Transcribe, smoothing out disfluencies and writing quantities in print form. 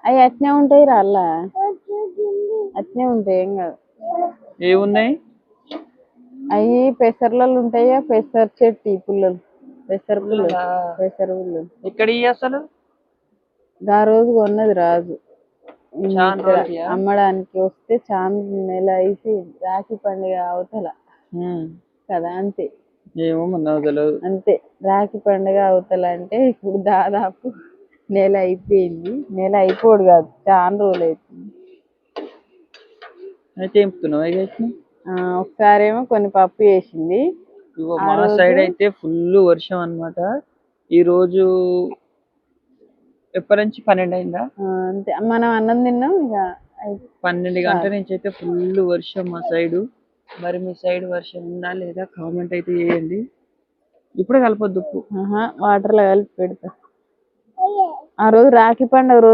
అవి అట్నే ఉంటాయి రా అలా అట్నే ఉంటాయి ఏం కాదు. ఏమున్నాయి అవి పెసర్లలో ఉంటాయా పెసర చెట్టి పుల్లలు పెసర పుల్లలు పెసర పుల్లలు ఇక్కడ అసలు ఆ రోజు కొన్నది రాజు చాలా ఇక్కడ రోజులయా? అమ్మడానికి వస్తే చాలా నెల అయిపోయింది. రాఖీ పండుగ అవతల కదా అంతే. ఏమో నాకు తెలియదు. అంతే రాఖీ పండుగ అవతల అంటే ఇప్పుడు దాదాపు నెల అయిపోయింది. నెల అయిపోడు కాదు చాలా రోజులు అవుతుంది. అయితే ఏంపుతున్నావు? ఒకసారేమో కొన్ని పప్పు వేసింది. మా సైడ్ అయితే ఫుల్ వర్షం అన్నమాట. ఈ రోజు ఎప్పటి నుంచి 12 అయిందా? అంతే మనం అన్నం తిన్నాం ఇక 12 గంటల నుంచి అయితే ఫుల్ వర్షం మా సైడు. మరి మీ సైడ్ వర్షం ఉందా లేదా కామెంట్ అయితే చేయండి. ఇప్పుడే కలపొద్దు ఉప్పు, వాటర్ లో కలిపి పెడతా. ఆ రోజు రాఖీ పండుగ రోజు